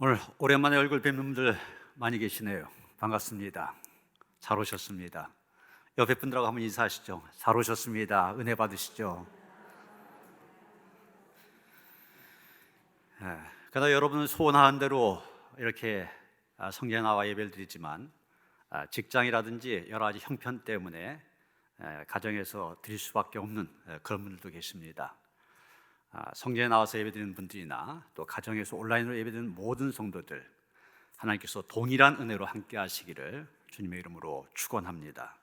오늘 오랜만에 얼굴 뵙는 분들 많이 계시네요. 반갑습니다. 잘 오셨습니다. 옆에 분들하고 한번 인사하시죠. 잘 오셨습니다. 은혜 받으시죠. 그러나 여러분은 소원하는 대로 이렇게 성전에 나와 예배를 드리지만 직장이라든지 여러 가지 형편 때문에 가정에서 드릴 수밖에 없는 그런 분들도 계십니다. 성전에 나와서 예배드리는 분들이나 또 가정에서 온라인으로 예배드리는 모든 성도들, 하나님께서 동일한 은혜로 함께 하시기를 주님의 이름으로 축원합니다.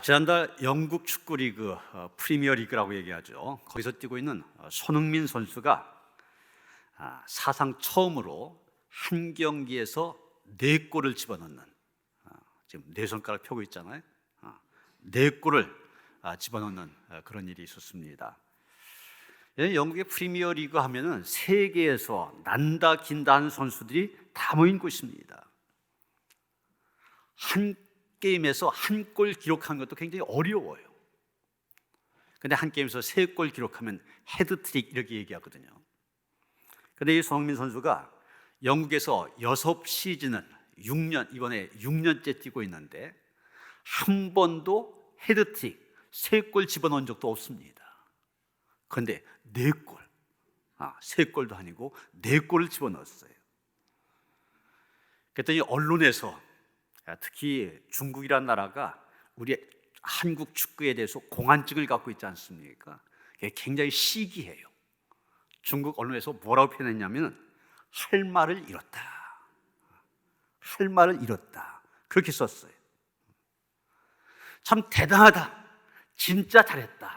지난달 영국 축구 리그 프리미어 리그라고 얘기하죠. 거기서 뛰고 있는 손흥민 선수가 사상 처음으로 한 경기에서 4골을 집어넣는, 지금 4손가락 펴고 있잖아요. 4골을 집어넣는 그런 일이 있었습니다. 영국의 프리미어 리그 하면은 세계에서 난다 긴다 하는 선수들이 다 모인 곳입니다. 한 게임에서 한 골 기록하는 것도 굉장히 어려워요. 근데 한 게임에서 3골 기록하면 헤드트릭 이렇게 얘기하거든요. 근데 이 손흥민 선수가 영국에서 6시즌을 6년, 이번에 6년째 뛰고 있는데 한 번도 헤드트릭 3골 집어넣은 적도 없습니다. 그런데 4골, 3골도 아니고 4골을 집어넣었어요. 그랬더니 언론에서, 특히 중국이라는 나라가 우리 한국 축구에 대해서 공안증을 갖고 있지 않습니까? 굉장히 시기해요. 중국 언론에서 뭐라고 표현했냐면 할 말을 잃었다, 할 말을 잃었다, 그렇게 썼어요. 참 대단하다, 진짜 잘했다,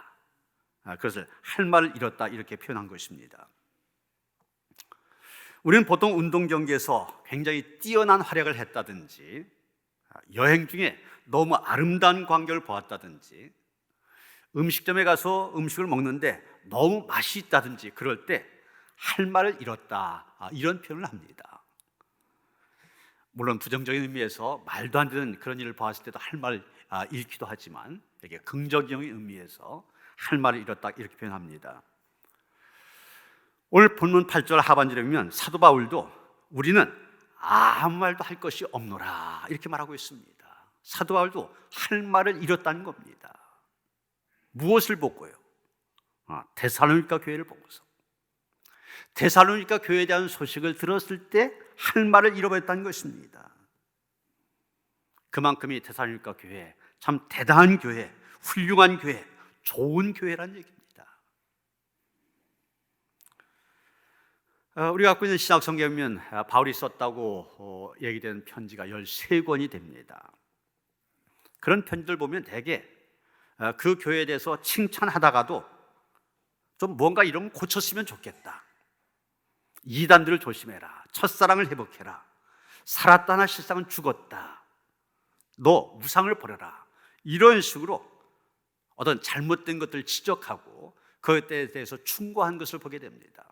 그래서 할 말을 잃었다 이렇게 표현한 것입니다. 우리는 보통 운동 경기에서 굉장히 뛰어난 활약을 했다든지, 여행 중에 너무 아름다운 광경을 보았다든지, 음식점에 가서 음식을 먹는데 너무 맛이 있다든지 그럴 때 할 말을 잃었다, 이런 표현을 합니다. 물론 부정적인 의미에서 말도 안 되는 그런 일을 보았을 때도 할 말을 잃기도 하지만, 이게 긍정적인 의미에서 할 말을 잃었다 이렇게 표현합니다. 오늘 본문 8절 하반절에 보면 사도 바울도 우리는 아무 말도 할 것이 없노라 이렇게 말하고 있습니다. 사도 바울도 할 말을 잃었다는 겁니다. 무엇을 보고요? 데살로니가 교회를 보고서 데살로니가 교회에 대한 소식을 들었을 때 할 말을 잃어버렸다는 것입니다. 그만큼 이 데살로니가 교회 참 대단한 교회, 훌륭한 교회, 좋은 교회라는 얘기입니다. 우리가 갖고 있는 신약 성경에 보면 바울이 썼다고 얘기되는 편지가 13권이 됩니다. 그런 편지들 보면 대개 그 교회에 대해서 칭찬하다가도 좀 뭔가 이러면 고쳤으면 좋겠다, 이단들을 조심해라, 첫사랑을 회복해라, 살았다나 실상은 죽었다, 너 무상을 버려라, 이런 식으로 어떤 잘못된 것들을 지적하고 그것에 대해서 충고한 것을 보게 됩니다.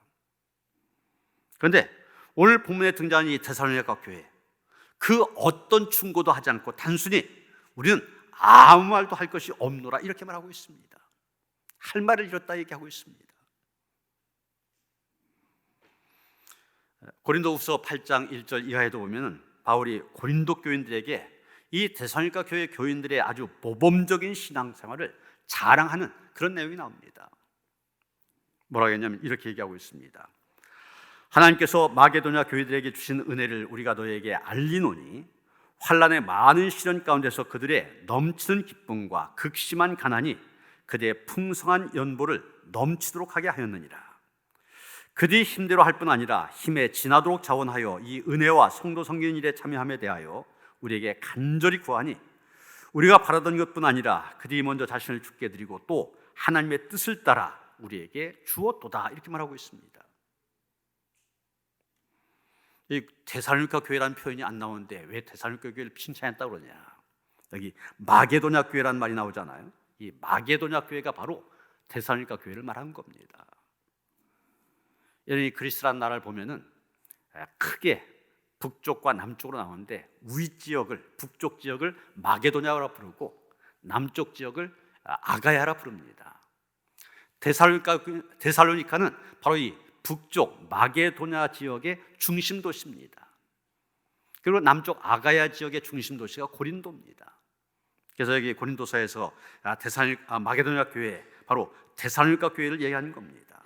그런데 오늘 본문에 등장하는 이 데살로니가 교회, 그 어떤 충고도 하지 않고 단순히 우리는 아무 말도 할 것이 없노라 이렇게 말하고 있습니다. 할 말을 잃었다 얘기하고 있습니다. 고린도후서 8장 1절 이하에도 보면 바울이 고린도 교인들에게 이 데살로니가 교회 교인들의 아주 모범적인 신앙생활을 자랑하는 그런 내용이 나옵니다. 뭐라고 했냐면 이렇게 얘기하고 있습니다. 하나님께서 마게도냐 교회들에게 주신 은혜를 우리가 너에게 알리노니 환난의 많은 시련 가운데서 그들의 넘치는 기쁨과 극심한 가난이 그들의 풍성한 연보를 넘치도록 하게 하였느니라. 그들이 힘대로 할 뿐 아니라 힘에 지나도록 자원하여 이 은혜와 성도 섬기는 일에 참여함에 대하여 우리에게 간절히 구하니 우리가 바라던 것뿐 아니라 그들이 먼저 자신을 죽게 드리고 또 하나님의 뜻을 따라 우리에게 주었도다 이렇게 말하고 있습니다. 이 데살로니가 교회라는 표현이 안 나오는데 왜 데살로니가 교회를 칭찬했다고 그러냐? 여기 마게도냐 교회라는 말이 나오잖아요. 이 마게도냐 교회가 바로 데살로니가 교회를 말하는 겁니다. 여러분이 그리스라는 나라를 보면은 크게 북쪽과 남쪽으로 나오는데 위지역을, 북쪽 지역을 마게도냐라 부르고 남쪽 지역을 아가야라 부릅니다. 데살로니카는 바로 이 북쪽 마게도냐 지역의 중심 도시입니다. 그리고 남쪽 아가야 지역의 중심 도시가 고린도입니다. 그래서 여기 고린도서에서 마게도냐 교회, 바로 데살로니가 교회를 얘기하는 겁니다.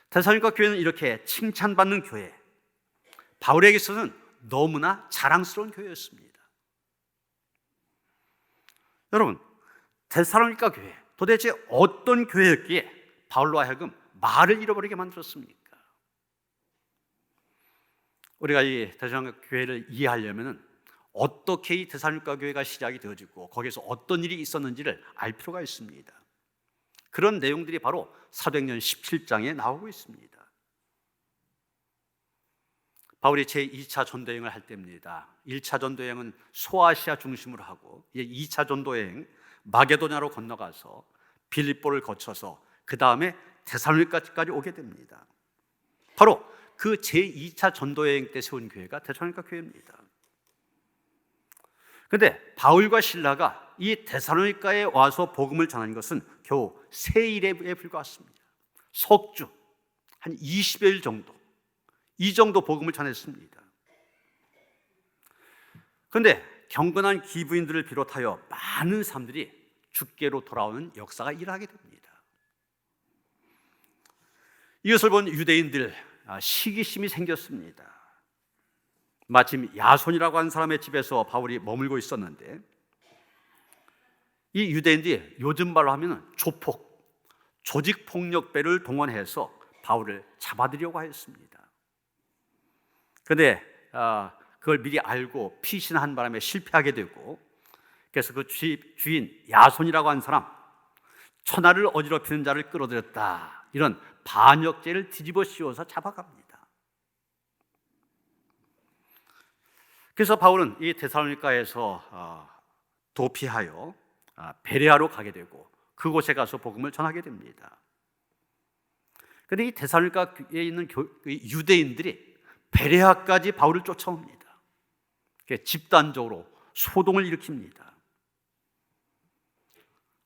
데살로니가 교회는 이렇게 칭찬받는 교회, 바울에게서는 너무나 자랑스러운 교회였습니다. 여러분, 데살로니가 교회, 도대체 어떤 교회였기에 바울로 하여금 말을 잃어버리게 만들었습니까? 우리가 이 데살로니가 교회를 이해하려면 어떻게 이 데살로니가 교회가 시작이 되어지고 거기서 어떤 일이 있었는지를 알 필요가 있습니다. 그런 내용들이 바로 사도행전 17장에 나오고 있습니다. 바울이 제2차 전도여행을 할 때입니다. 1차 전도여행은 소아시아 중심으로 하고 2차 전도여행 마게도냐로 건너가서 빌립보를 거쳐서 그 다음에 데살로니가까지 오게 됩니다. 바로 그 제2차 전도여행 때 세운 교회가 데살로니가 교회입니다. 그런데 바울과 실라가 이 데살로니가에 와서 복음을 전한 것은 겨우 3일에 불과했습니다. 석주 한 20여일 정도, 이 정도 복음을 전했습니다. 그런데 경건한 기부인들을 비롯하여 많은 사람들이 주께로 돌아오는 역사가 일어나게 됩니다. 이것을 본 유대인들 시기심이 생겼습니다. 마침 야손이라고 하는 사람의 집에서 바울이 머물고 있었는데, 이 유대인들이 요즘 말로 하면 조폭, 조직폭력배를 동원해서 바울을 잡아들이려고 하였습니다. 그런데 그걸 미리 알고 피신한 바람에 실패하게 되고, 그래서 그 주인 야손이라고 하는 사람, 천하를 어지럽히는 자를 끌어들였다, 이런 반역죄를 뒤집어 씌워서 잡아갑니다. 그래서 바울은 이 데살로니가에서 도피하여 베레아로 가게 되고 그곳에 가서 복음을 전하게 됩니다. 그런데 이 데살로니가에 있는 유대인들이 베레아까지 바울을 쫓아옵니다. 집단적으로 소동을 일으킵니다.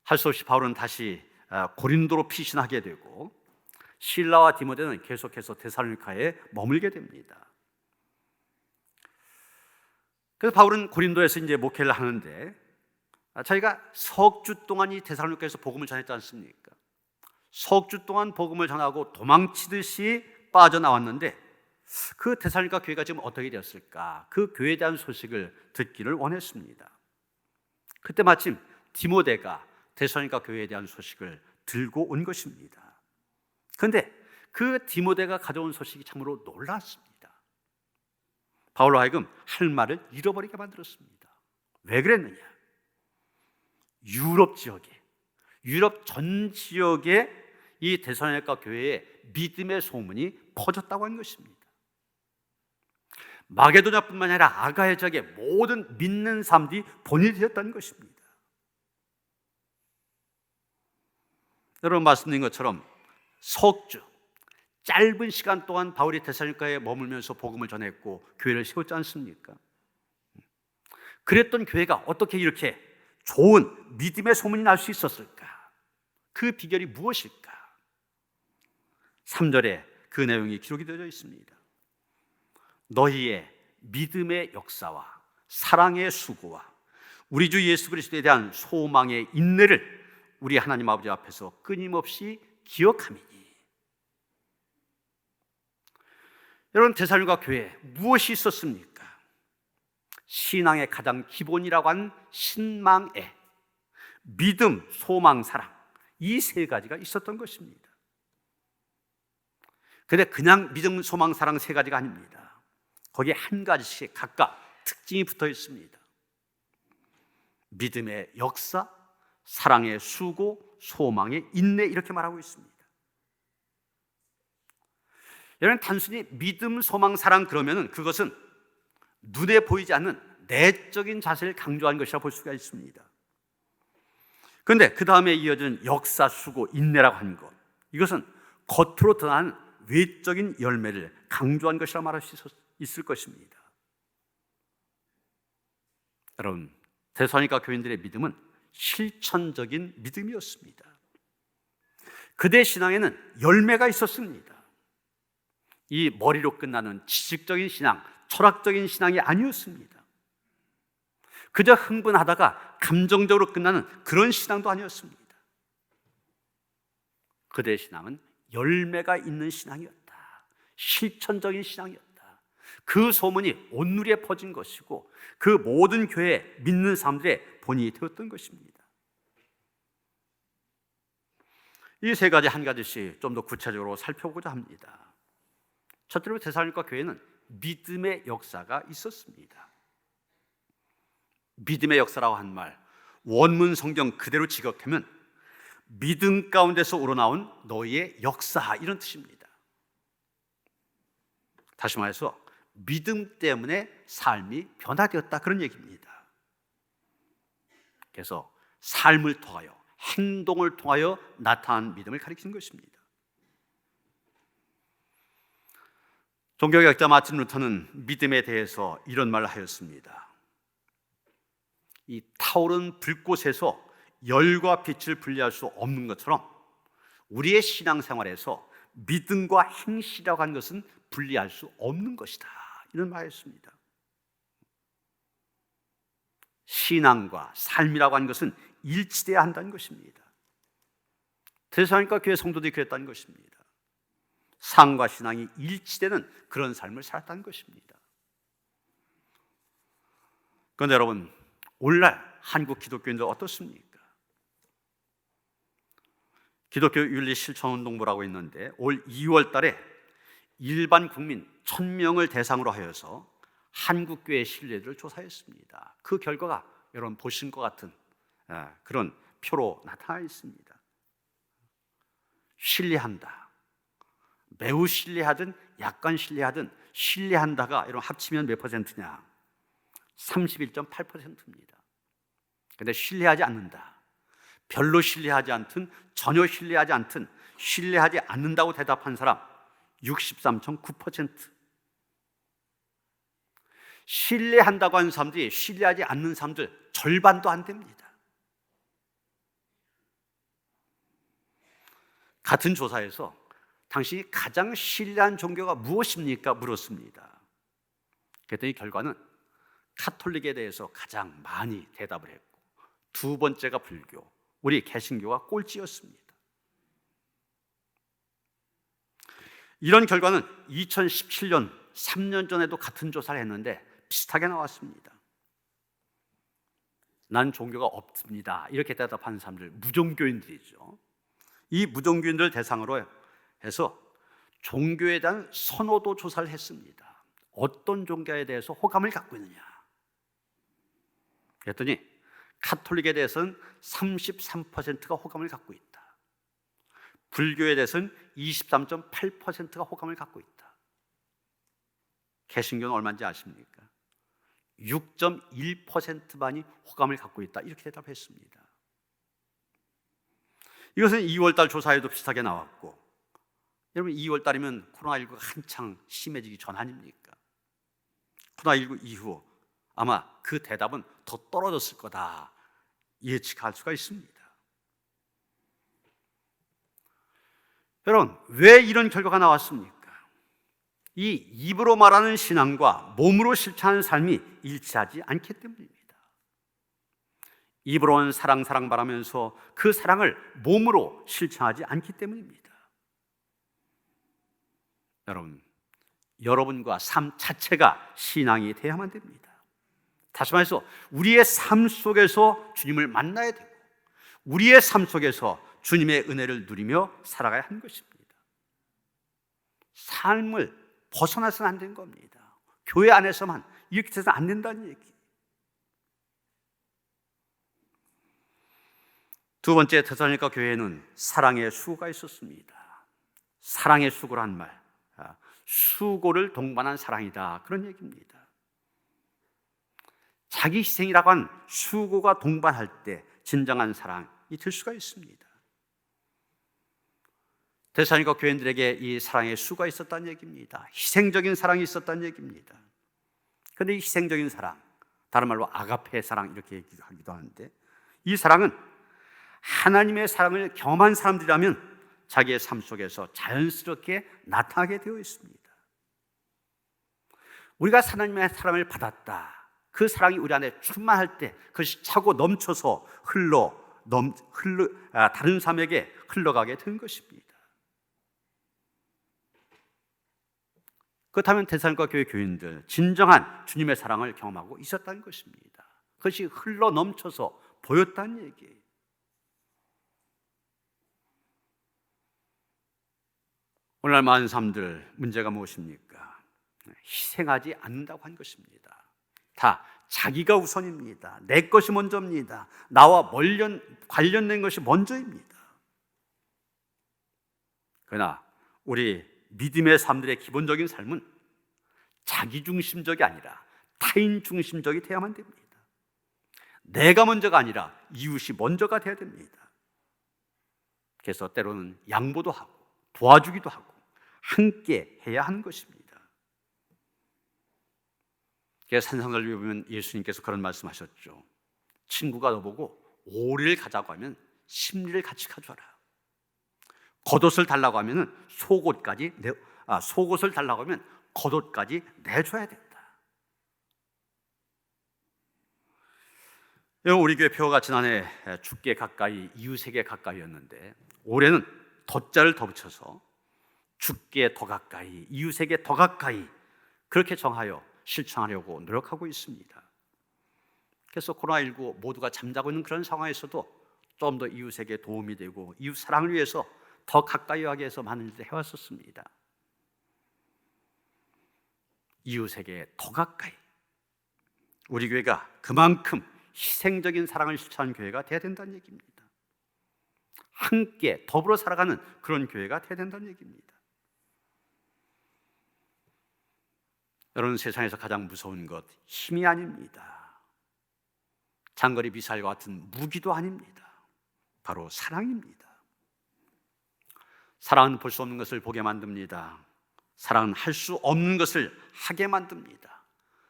할 수 없이 바울은 다시 고린도로 피신하게 되고 실라와 디모데는 계속해서 데살로니가에 머물게 됩니다. 그래서 바울은 고린도에서 이제 목회를 하는데, 저희가 석주 동안 이 데살로니가에서 복음을 전했지 않습니까? 석주 동안 복음을 전하고 도망치듯이 빠져나왔는데 그 데살로니가 교회가 지금 어떻게 되었을까? 그 교회에 대한 소식을 듣기를 원했습니다. 그때 마침 디모데가 데살로니가 교회에 대한 소식을 들고 온 것입니다. 그런데 그 디모데가 가져온 소식이 참으로 놀랐습니다. 바울로 하여금 할 말을 잃어버리게 만들었습니다. 왜 그랬느냐? 유럽 전 지역에 이 데살로니가 교회에 믿음의 소문이 퍼졌다고 하는 것입니다. 마게도냐뿐만 아니라 아가야 지역의 모든 믿는 사람들이 본이 되었다는 것입니다. 여러분, 말씀드린 것처럼 석주, 짧은 시간 동안 바울이 데살로니가에 머물면서 복음을 전했고 교회를 세웠지 않습니까? 그랬던 교회가 어떻게 이렇게 좋은 믿음의 소문이 날 수 있었을까? 그 비결이 무엇일까? 3절에 그 내용이 기록이 되어 있습니다. 너희의 믿음의 역사와 사랑의 수고와 우리 주 예수 그리스도에 대한 소망의 인내를 우리 하나님 아버지 앞에서 끊임없이 기억함이니. 여러분, 데살로니가 교회에 무엇이 있었습니까? 신앙의 가장 기본이라고 하는 신망애, 믿음, 소망, 사랑, 이 세 가지가 있었던 것입니다. 그런데 그냥 믿음, 소망, 사랑 세 가지가 아닙니다. 거기에 한 가지씩 각각 특징이 붙어 있습니다. 믿음의 역사, 사랑의 수고, 소망의 인내, 이렇게 말하고 있습니다. 여러분, 단순히 믿음, 소망, 사랑 그러면 그것은 눈에 보이지 않는 내적인 자세를 강조한 것이라 볼 수가 있습니다. 그런데 그 다음에 이어지는 역사, 수고, 인내라고 하는 것, 이것은 겉으로 드러나는 외적인 열매를 강조한 것이라 말할 수 있을 것입니다. 여러분, 데살로니가 교인들의 믿음은 실천적인 믿음이었습니다. 그대 신앙에는 열매가 있었습니다. 이 머리로 끝나는 지식적인 신앙, 철학적인 신앙이 아니었습니다. 그저 흥분하다가 감정적으로 끝나는 그런 신앙도 아니었습니다. 그대의 신앙은 열매가 있는 신앙이었다. 실천적인 신앙이었다. 그 소문이 온누리에 퍼진 것이고 그 모든 교회 믿는 사람들의 본이 되었던 것입니다. 이 세 가지 한 가지씩 좀 더 구체적으로 살펴보고자 합니다. 첫째로 데살로니가 교회는 믿음의 역사가 있었습니다. 믿음의 역사라고 한 말, 원문 성경 그대로 직역하면 믿음 가운데서 우러나온 너희의 역사, 이런 뜻입니다. 다시 말해서 믿음 때문에 삶이 변화되었다, 그런 얘기입니다. 그래서 삶을 통하여, 행동을 통하여 나타난 믿음을 가리키는 것입니다. 종교개혁자 마틴 루터는 믿음에 대해서 이런 말을 하였습니다. 이 타오른 불꽃에서 열과 빛을 분리할 수 없는 것처럼 우리의 신앙생활에서 믿음과 행실이라고 하는 것은 분리할 수 없는 것이다, 이런 말이었습니다. 신앙과 삶이라고 하는 것은 일치돼야 한다는 것입니다. 데살로니가 교회 성도들이 그랬다는 것입니다. 삶과 신앙이 일치되는 그런 삶을 살았다는 것입니다. 그런데 여러분, 오늘날 한국 기독교인들 어떻습니까? 기독교 윤리 실천운동부라고 있는데 올 2월 달에 일반 국민 1000명을 대상으로 하여서 한국교회 신뢰를 조사했습니다. 그 결과가 여러분 보신 것 같은 그런 표로 나타나 있습니다. 신뢰한다, 매우 신뢰하든 약간 신뢰하든 신뢰한다가 여러분 합치면 몇 퍼센트냐? 31.8%입니다. 그런데 신뢰하지 않는다, 별로 신뢰하지 않든 전혀 신뢰하지 않든 신뢰하지 않는다고 대답한 사람 63.9%. 신뢰한다고 하는 사람들이 신뢰하지 않는 사람들 절반도 안 됩니다. 같은 조사에서 당신이 가장 신뢰한 종교가 무엇입니까? 물었습니다. 그랬더니 결과는 카톨릭에 대해서 가장 많이 대답을 했고 두 번째가 불교, 우리 개신교가 꼴찌였습니다. 이런 결과는 2017년 3년 전에도 같은 조사를 했는데 비슷하게 나왔습니다. 난 종교가 없습니다, 이렇게 대답하는 사람들 무종교인들이죠. 이 무종교인들을 대상으로 해서 종교에 대한 선호도 조사를 했습니다. 어떤 종교에 대해서 호감을 갖고 있느냐. 그랬더니 카톨릭에 대해서는 33%가 호감을 갖고 있다. 불교에 대해서는 23.8%가 호감을 갖고 있다. 개신교는 얼마인지 아십니까? 6.1%만이 호감을 갖고 있다, 이렇게 대답했습니다. 이것은 2월달 조사에도 비슷하게 나왔고, 여러분 2월달이면 코로나19가 한창 심해지기 전 아닙니까? 코로나19 이후 아마 그 대답은 더 떨어졌을 거다 예측할 수가 있습니다. 여러분, 왜 이런 결과가 나왔습니까? 이 입으로 말하는 신앙과 몸으로 실천하는 삶이 일치하지 않기 때문입니다. 입으로는 사랑 말하면서 그 사랑을 몸으로 실천하지 않기 때문입니다. 여러분과 삶 자체가 신앙이 돼야만 됩니다. 다시 말해서 우리의 삶 속에서 주님을 만나야 되고 우리의 삶 속에서 주님의 은혜를 누리며 살아가야 하는 것입니다. 삶을 벗어나서는 안 되는 겁니다. 교회 안에서만 이렇게 돼서는 안 된다는 얘기. 두 번째, 데살로니가 교회에는 사랑의 수고가 있었습니다. 사랑의 수고란 말, 수고를 동반한 사랑이다, 그런 얘기입니다. 자기 희생이라고 한 수고가 동반할 때 진정한 사랑이 될 수가 있습니다. 데살로니가 교인들에게 이 사랑의 수가 있었다는 얘기입니다. 희생적인 사랑이 있었다는 얘기입니다. 그런데 이 희생적인 사랑, 다른 말로 아가페 사랑 이렇게 얘기하기도 하는데, 이 사랑은 하나님의 사랑을 경험한 사람들이라면 자기의 삶 속에서 자연스럽게 나타나게 되어 있습니다. 우리가 하나님의 사랑을 받았다, 그 사랑이 우리 안에 충만할 때 그것이 차고 넘쳐서 다른 사람에게 흘러가게 된 것입니다. 그렇다면 데살로니가 교회 교인들 진정한 주님의 사랑을 경험하고 있었다는 것입니다. 그것이 흘러 넘쳐서 보였다는 얘기예요. 오늘날 많은 사람들 문제가 무엇입니까? 희생하지 않는다고 한 것입니다. 다 자기가 우선입니다. 내 것이 먼저입니다. 나와 관련된 것이 먼저입니다. 그러나 우리 믿음의 사람들의 기본적인 삶은 자기중심적이 아니라 타인중심적이 되어야만 됩니다. 내가 먼저가 아니라 이웃이 먼저가 되어야 됩니다. 그래서 때로는 양보도 하고 도와주기도 하고 함께 해야 하는 것입니다. 그래서 산상설교에 보면 예수님께서 그런 말씀하셨죠. 친구가 너보고 오리를 가자고 하면 심리를 같이 가져와라. 겉옷을 달라고 하면 속옷을 달라고 하면 겉옷까지 내줘야 된다. 우리 교회 표가 지난해 주께 가까이 이웃에게 가까이였는데 올해는 덧자를 더 붙여서 주께 더 가까이 이웃에게 더 가까이 그렇게 정하여 실천하려고 노력하고 있습니다. 그래서 코로나19 모두가 잠자고 있는 그런 상황에서도 좀 더 이웃에게 도움이 되고 이웃 사랑을 위해서 더 가까이 하기 위해서 많은 일을 해왔었습니다. 이웃에게 더 가까이, 우리 교회가 그만큼 희생적인 사랑을 실천하는 교회가 되어야 된다는 얘기입니다. 함께 더불어 살아가는 그런 교회가 되어야 된다는 얘기입니다. 여러분, 세상에서 가장 무서운 것 힘이 아닙니다. 장거리 미사일과 같은 무기도 아닙니다. 바로 사랑입니다. 사랑은 볼 수 없는 것을 보게 만듭니다. 사랑은 할 수 없는 것을 하게 만듭니다.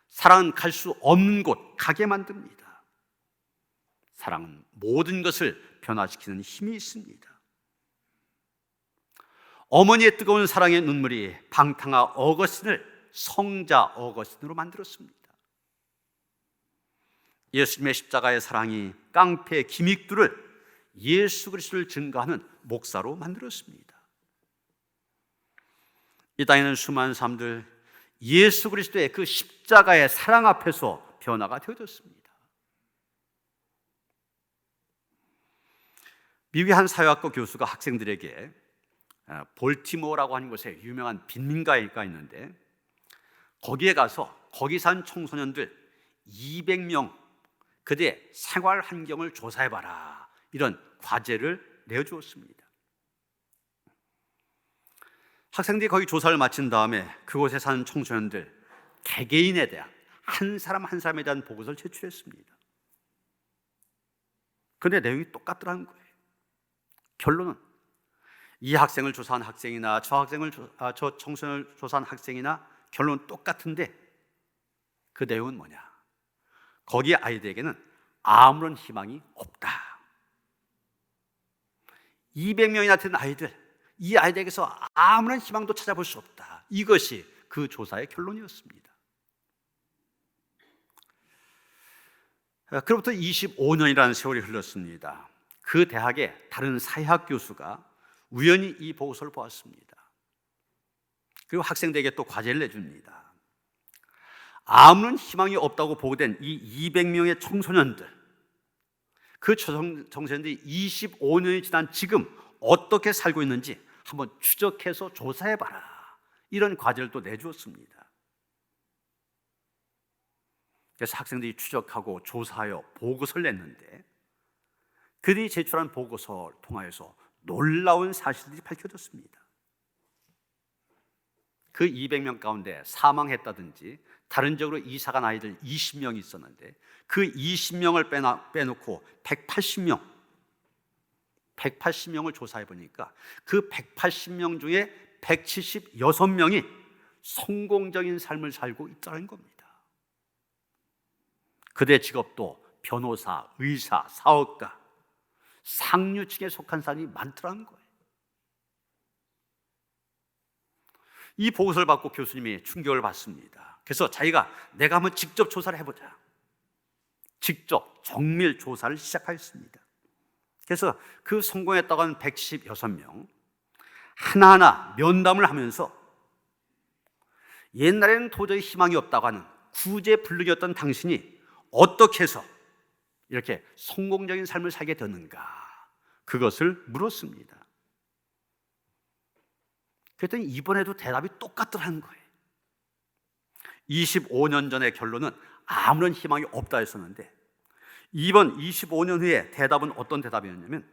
사랑은 갈 수 없는 곳 가게 만듭니다. 사랑은 모든 것을 변화시키는 힘이 있습니다. 어머니의 뜨거운 사랑의 눈물이 방탕아 어거스틴을 성자 어거스틴으로 만들었습니다. 예수님의 십자가의 사랑이 깡패 기믹두를 예수 그리스도를 증거하는 목사로 만들었습니다. 이 땅에는 수많은 사람들 예수 그리스도의 그 십자가의 사랑 앞에서 변화가 되어졌습니다. 미국의 한 사회학과 교수가 학생들에게 볼티모어라고 하는 곳에 유명한 빈민가가 있는데 거기에 가서 거기 산 청소년들 200명 그들의 생활 환경을 조사해봐라, 이런 과제를 내어주었습니다. 학생들이 거기 조사를 마친 다음에 그곳에 사는 청소년들 개개인에 대한 한 사람 한 사람에 대한 보고서를 제출했습니다. 그런데 내용이 똑같더라는 거예요. 결론은 이 학생을 조사한 학생이나 저 청소년을 조사한 학생이나 결론은 똑같은데 그 내용은 뭐냐? 거기 아이들에게는 아무런 희망이 없다. 200명이나 되는 아이들, 이 아이들에게서 아무런 희망도 찾아볼 수 없다. 이것이 그 조사의 결론이었습니다. 그로부터 25년이라는 세월이 흘렀습니다. 그 대학의 다른 사회학 교수가 우연히 이 보고서를 보았습니다. 그리고 학생들에게 또 과제를 내줍니다. 아무런 희망이 없다고 보고된 이 200명의 청소년들, 그 청소년들이 25년이 지난 지금 어떻게 살고 있는지 한번 추적해서 조사해봐라, 이런 과제를 또 내주었습니다. 그래서 학생들이 추적하고 조사하여 보고서를 냈는데 그들이 제출한 보고서를 통하여서 놀라운 사실들이 밝혀졌습니다. 그 200명 가운데 사망했다든지 다른 지역으로 이사간 아이들 20명이 있었는데 그 20명을 빼놓고 180명을 조사해 보니까 그 180명 중에 176명이 성공적인 삶을 살고 있다는 겁니다. 그들의 직업도 변호사, 의사, 사업가, 상류층에 속한 사람이 많더라는 거예요. 이 보고서를 받고 교수님이 충격을 받습니다. 그래서 자기가 내가 한번 직접 조사를 해보자. 직접 정밀 조사를 시작하였습니다. 그래서 그 성공했다고 하는 116명 하나하나 면담을 하면서 옛날에는 도저히 희망이 없다고 하는 구제불능이었던 당신이 어떻게 해서 이렇게 성공적인 삶을 살게 되는가, 그것을 물었습니다. 그랬더니 이번에도 대답이 똑같더라는 거예요. 25년 전의 결론은 아무런 희망이 없다 했었는데 이번 25년 후에 대답은 어떤 대답이었냐면,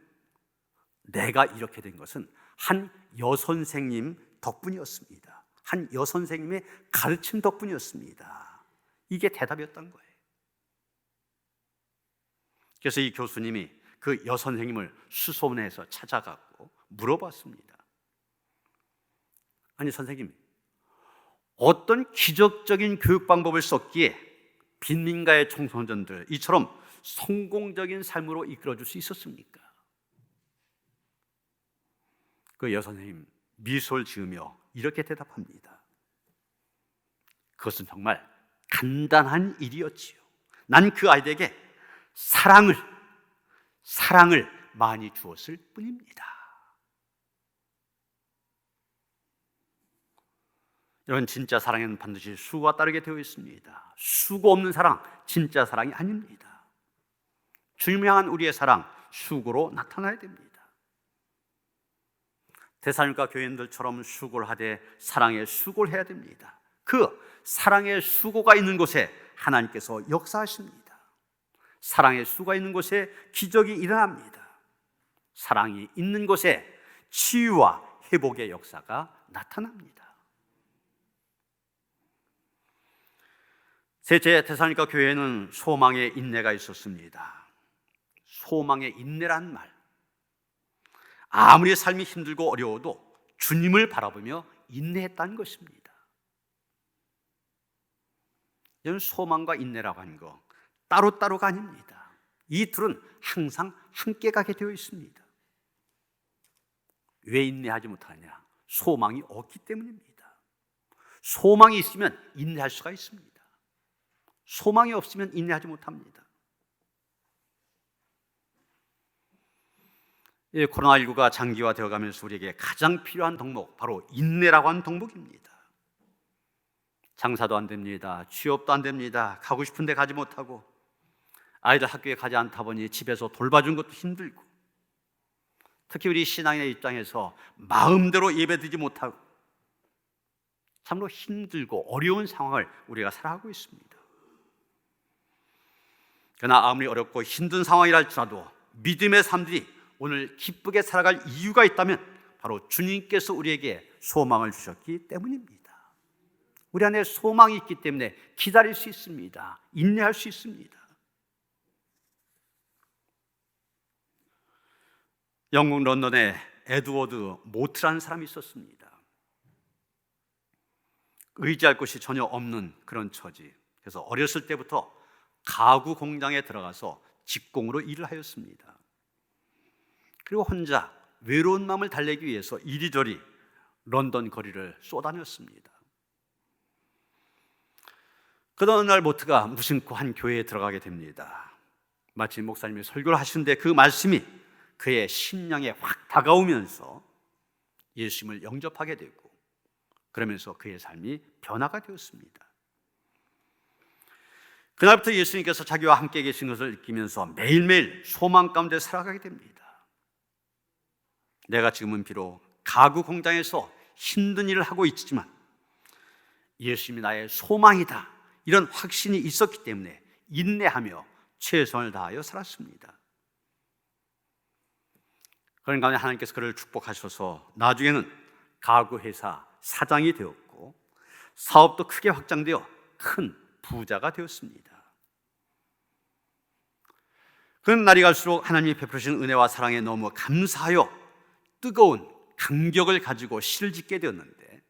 내가 이렇게 된 것은 한 여선생님 덕분이었습니다. 한 여선생님의 가르침 덕분이었습니다. 이게 대답이었던 거예요. 그래서 이 교수님이 그 여선생님을 수소문해서 찾아갔고 물어봤습니다. 아니 선생님, 어떤 기적적인 교육 방법을 썼기에 빈민가의 청소년들 이처럼 성공적인 삶으로 이끌어줄 수 있었습니까? 그 여선생님 미소를 지으며 이렇게 대답합니다. 그것은 정말 간단한 일이었지요. 난 그 아이들에게 사랑을 많이 주었을 뿐입니다. 여러분, 진짜 사랑에는 반드시 수고가 따르게 되어 있습니다. 수고 없는 사랑, 진짜 사랑이 아닙니다. 주님을 향한 우리의 사랑, 수고로 나타나야 됩니다. 데살로니가 교인들처럼 수고를 하되 사랑의 수고를 해야 됩니다. 그 사랑의 수고가 있는 곳에 하나님께서 역사하십니다. 사랑의 수고가 있는 곳에 기적이 일어납니다. 사랑이 있는 곳에 치유와 회복의 역사가 나타납니다. 셋째, 데살로니가 교회에는 소망의 인내가 있었습니다. 소망의 인내란 말, 아무리 삶이 힘들고 어려워도 주님을 바라보며 인내했다는 것입니다. 이런 소망과 인내라고 하는 거 따로따로가 아닙니다. 이 둘은 항상 함께 가게 되어 있습니다. 왜 인내하지 못하냐? 소망이 없기 때문입니다. 소망이 있으면 인내할 수가 있습니다. 소망이 없으면 인내하지 못합니다. 코로나19가 장기화되어 가면서 우리에게 가장 필요한 덕목, 바로 인내라고 하는 덕목입니다. 장사도 안 됩니다. 취업도 안 됩니다. 가고 싶은데 가지 못하고, 아이들 학교에 가지 않다 보니 집에서 돌봐준 것도 힘들고, 특히 우리 신앙인의 입장에서 마음대로 예배드리지 못하고 참으로 힘들고 어려운 상황을 우리가 살아가고 있습니다. 그러나 아무리 어렵고 힘든 상황이라 할지라도 믿음의 사람들이 오늘 기쁘게 살아갈 이유가 있다면 바로 주님께서 우리에게 소망을 주셨기 때문입니다. 우리 안에 소망이 있기 때문에 기다릴 수 있습니다. 인내할 수 있습니다. 영국 런던에 에드워드 모트라는 사람이 있었습니다. 의지할 곳이 전혀 없는 그런 처지. 그래서 어렸을 때부터 가구 공장에 들어가서 직공으로 일을 하였습니다. 그리고 혼자 외로운 마음을 달래기 위해서 이리저리 런던 거리를 쏘다녔습니다. 그러던 어느 날 모트가 무심코 한 교회에 들어가게 됩니다. 마치 목사님이 설교를 하시는데 그 말씀이 그의 심령에 확 다가오면서 예수님을 영접하게 되고, 그러면서 그의 삶이 변화가 되었습니다. 그날부터 예수님께서 자기와 함께 계신 것을 느끼면서 매일매일 소망 가운데 살아가게 됩니다. 내가 지금은 비록 가구 공장에서 힘든 일을 하고 있지만 예수님이 나의 소망이다, 이런 확신이 있었기 때문에 인내하며 최선을 다하여 살았습니다. 그런 가운데 하나님께서 그를 축복하셔서 나중에는 가구 회사 사장이 되었고 사업도 크게 확장되어 큰 부자가 되었습니다. 그런 날이 갈수록 하나님이 베푸시는 은혜와 사랑에 너무 감사하여 뜨거운 감격을 가지고 시를 짓게 되었는데,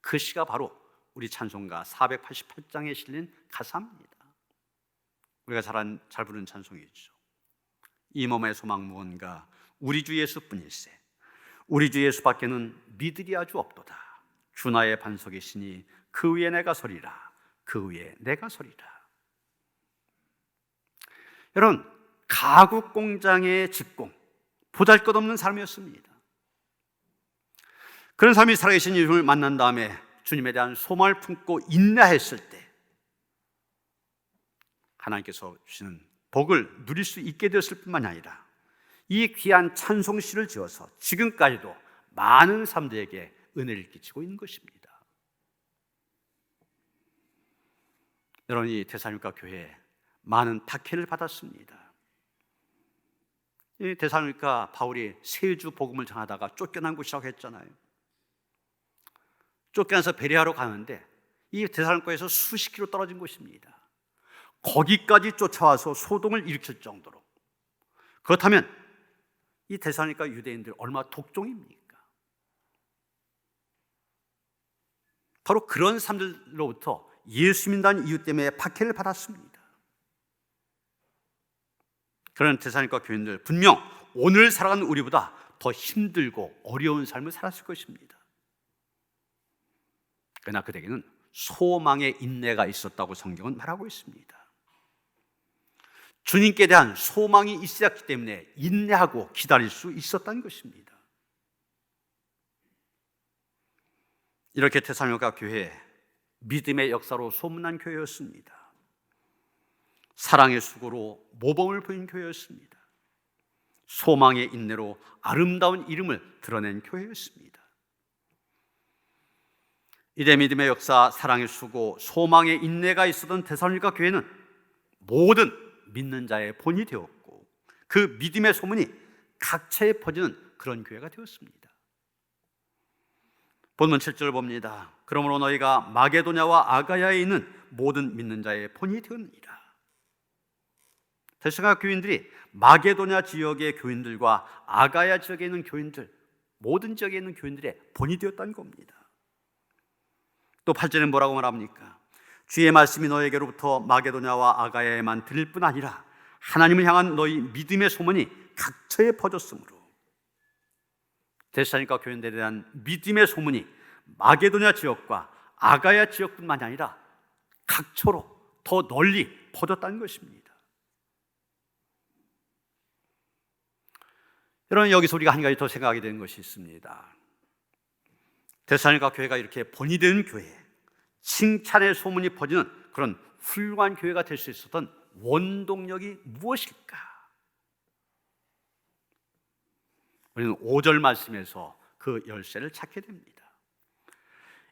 그 시가 바로 우리 찬송가 488장에 실린 가사입니다. 우리가 잘 부르는 찬송이죠. 이 몸의 소망 무언가 우리 주 예수뿐일세. 우리 주 예수밖에는 믿으리 아주 없도다. 주 나의 반석이시니 그 위에 내가 서리라. 그 위에 내가 서리라. 여러분, 가구 공장의 직공, 보잘것없는 사람이었습니다. 그런 사람이 살아계신 예수님을 만난 다음에 주님에 대한 소망을 품고 인내했을 때 하나님께서 주시는 복을 누릴 수 있게 되었을 뿐만 아니라 이 귀한 찬송시를 지어서 지금까지도 많은 사람들에게 은혜를 끼치고 있는 것입니다. 여러분, 이 데살로니가 교회에 많은 박해를 받았습니다. 이 데살로니가 바울이 세주 복음을 전하다가 쫓겨난 곳이라고 했잖아요. 쫓겨나서 베레아로 가는데 이 데살로니가에서 수십 킬로 떨어진 곳입니다. 거기까지 쫓아와서 소동을 일으킬 정도로. 그렇다면 이 데살로니가 유대인들 얼마나 독종입니까? 바로 그런 사람들로부터 예수 믿는다는 이유 때문에 박해를 받았습니다. 그런 데살로니가 교인들 분명 오늘 살아가는 우리보다 더 힘들고 어려운 삶을 살았을 것입니다. 그러나 그들에게는 소망의 인내가 있었다고 성경은 말하고 있습니다. 주님께 대한 소망이 있었기 때문에 인내하고 기다릴 수 있었다는 것입니다. 이렇게 데살로니가 교회, 믿음의 역사로 소문난 교회였습니다. 사랑의 수고로 모범을 보인 교회였습니다. 소망의 인내로 아름다운 이름을 드러낸 교회였습니다. 이래 믿음의 역사, 사랑의 수고, 소망의 인내가 있었던 데살로니가 교회는 모든 믿는 자의 본이 되었고 그 믿음의 소문이 각처에 퍼지는 그런 교회가 되었습니다. 본문 7절을 봅니다. 그러므로 너희가 마게도냐와 아가야에 있는 모든 믿는 자의 본이 되었느니라. 데살로니가 교인들이 마게도냐 지역의 교인들과 아가야 지역에 있는 교인들, 모든 지역에 있는 교인들의 본이 되었다는 겁니다. 또 8절은 뭐라고 말합니까? 주의 말씀이 너에게로부터 마게도냐와 아가야에만 들릴 뿐 아니라 하나님을 향한 너희 믿음의 소문이 각처에 퍼졌으므로. 데살로니가 교인들에 대한 믿음의 소문이 마게도냐 지역과 아가야 지역뿐만 아니라 각처로 더 널리 퍼졌다는 것입니다. 여러분, 여기서 우리가 한 가지 더 생각하게 되는 것이 있습니다. 데살로니가 교회가 이렇게 본이 되는 교회, 칭찬의 소문이 퍼지는 그런 훌륭한 교회가 될 수 있었던 원동력이 무엇일까? 우리는 5절 말씀에서 그 열쇠를 찾게 됩니다.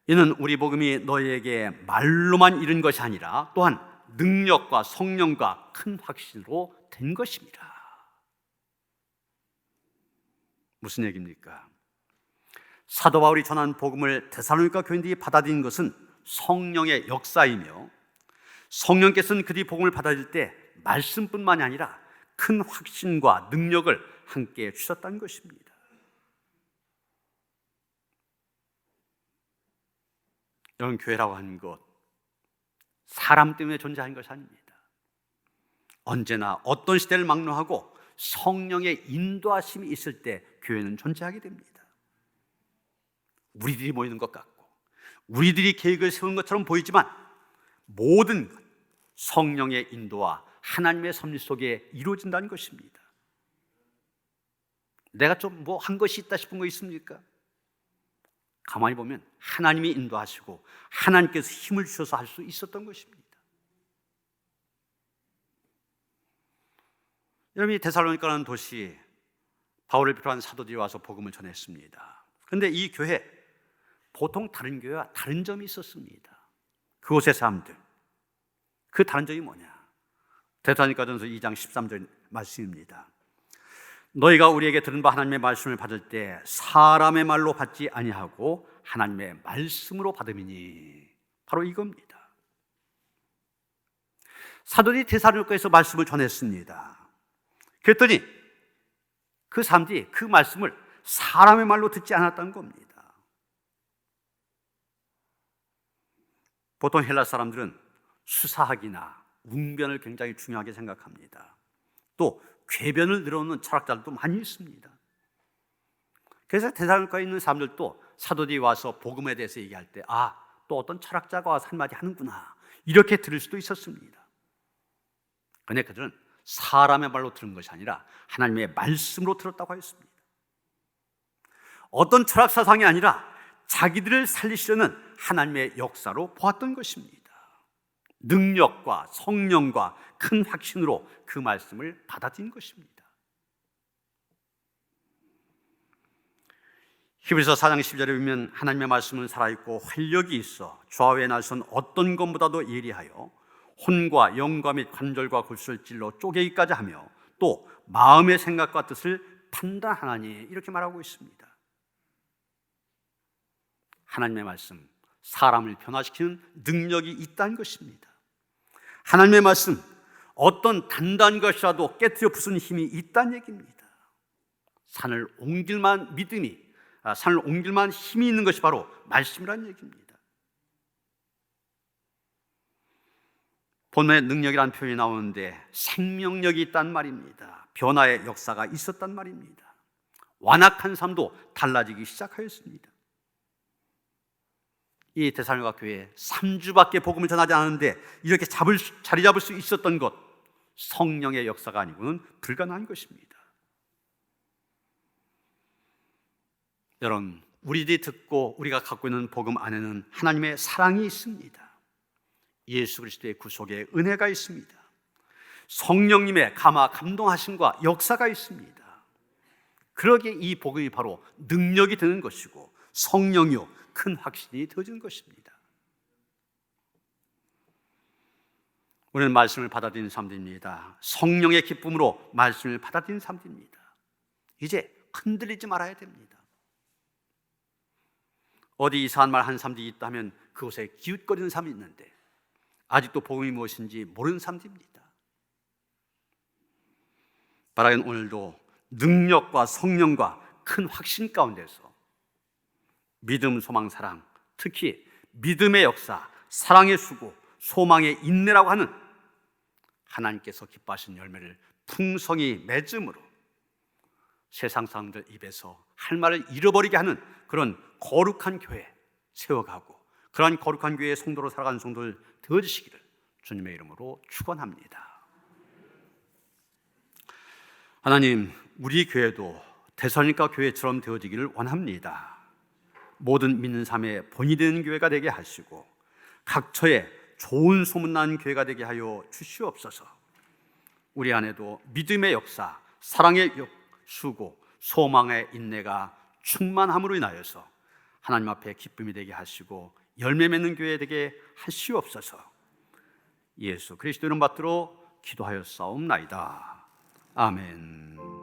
이는 우리 복음이 너희에게 말로만 이른 것이 아니라 또한 능력과 성령과 큰 확신으로 된 것입니다. 무슨 얘기입니까? 사도 바울이 전한 복음을 데살로니가 교인들이 받아들인 것은 성령의 역사이며 성령께서는 그들이 복음을 받아들일 때 말씀뿐만이 아니라 큰 확신과 능력을 함께 주셨다는 것입니다. 이런 교회라고 하는 것, 사람 때문에 존재하는 것이 아닙니다. 언제나 어떤 시대를 막론하고 성령의 인도하심이 있을 때 교회는 존재하게 됩니다. 우리들이 모이는 것 같고 우리들이 계획을 세운 것처럼 보이지만 모든 성령의 인도와 하나님의 섭리 속에 이루어진다는 것입니다. 내가 좀 뭐 한 것이 있다 싶은 거 있습니까? 가만히 보면 하나님이 인도하시고 하나님께서 힘을 주셔서 할 수 있었던 것입니다. 여러분, 이 데살로니가라는 도시, 바울을 비롯한 사도들이 와서 복음을 전했습니다. 그런데 이 교회, 보통 다른 교회와 다른 점이 있었습니다. 그곳의 사람들, 그 다른 점이 뭐냐? 데살로니가전서 2장 13절 말씀입니다. 너희가 우리에게 들은 바 하나님의 말씀을 받을 때 사람의 말로 받지 아니하고 하나님의 말씀으로 받음이니. 바로 이겁니다. 사도들이 데살로니가에서 말씀을 전했습니다. 그랬더니 그 사람들이 그 말씀을 사람의 말로 듣지 않았다는 겁니다. 보통 헬라 사람들은 수사학이나 웅변을 굉장히 중요하게 생각합니다. 또 궤변을 늘어놓는 철학자들도 많이 있습니다. 그래서 데살로니가에 있는 사람들도 사도들이 와서 복음에 대해서 얘기할 때 또 어떤 철학자가 와서 한마디 하는구나 이렇게 들을 수도 있었습니다. 그런데 그들은 사람의 말로 들은 것이 아니라 하나님의 말씀으로 들었다고 하였습니다. 어떤 철학 사상이 아니라 자기들을 살리시려는 하나님의 역사로 보았던 것입니다. 능력과 성령과 큰 확신으로 그 말씀을 받아들인 것입니다. 히브리서 4장 10절에 보면 하나님의 말씀은 살아있고 활력이 있어 좌우에 날선 어떤 것보다도 예리하여 혼과 영과 및 관절과 골수를 찔러 쪼개기까지 하며 또 마음의 생각과 뜻을 판단하나니 이렇게 말하고 있습니다. 하나님의 말씀, 사람을 변화시키는 능력이 있다는 것입니다. 하나님의 말씀, 어떤 단단한 것이라도 깨트려 부수는 힘이 있다는 얘기입니다. 산을 옮길 만한 믿음이, 산을 옮길 만한 힘이 있는 것이 바로 말씀이라는 얘기입니다. 본문에 능력이라는 표현이 나오는데 생명력이 있다는 말입니다. 변화의 역사가 있었단 말입니다. 완악한 삶도 달라지기 시작하였습니다. 이 데살로니가 교회에 3주밖에 복음을 전하지 않았는데 이렇게 자리 잡을 수 있었던 것, 성령의 역사가 아니고는 불가능한 것입니다. 여러분, 우리들이 듣고 우리가 갖고 있는 복음 안에는 하나님의 사랑이 있습니다. 예수 그리스도의 구속의 은혜가 있습니다. 성령님의 감동하심과 역사가 있습니다. 그러기에 이 복음이 바로 능력이 되는 것이고 성령이요 큰 확신이 되어지는 것입니다. 우리는 말씀을 받아들이는 사람들입니다. 성령의 기쁨으로 말씀을 받아들이는 사람들입니다. 이제 흔들리지 말아야 됩니다. 어디 이상한 말 하는 사람들이 있다면 그곳에 기웃거리는 사람이 있는데 아직도 복음이 무엇인지 모르는 사람들입니다. 바라긴 오늘도 능력과 성령과 큰 확신 가운데서 믿음, 소망, 사랑, 특히 믿음의 역사, 사랑의 수고, 소망의 인내라고 하는 하나님께서 기뻐하신 열매를 풍성히 맺음으로 세상 사람들 입에서 할 말을 잃어버리게 하는 그런 거룩한 교회 세워가고 그러한 거룩한 교회의 성도로 살아가는 성도들 되어주시기를 주님의 이름으로 축원합니다. 하나님, 우리 교회도 데살로니가 교회처럼 되어지기를 원합니다. 모든 믿는 삶의 본이 되는 교회가 되게 하시고 각처에 좋은 소문난 교회가 되게 하여 주시옵소서. 우리 안에도 믿음의 역사, 사랑의 수고, 소망의 인내가 충만함으로 인하여서 하나님 앞에 기쁨이 되게 하시고 열매 맺는 교회 되게 하시옵소서. 예수 그리스도 이름 받들어 기도하였사옵나이다. 아멘.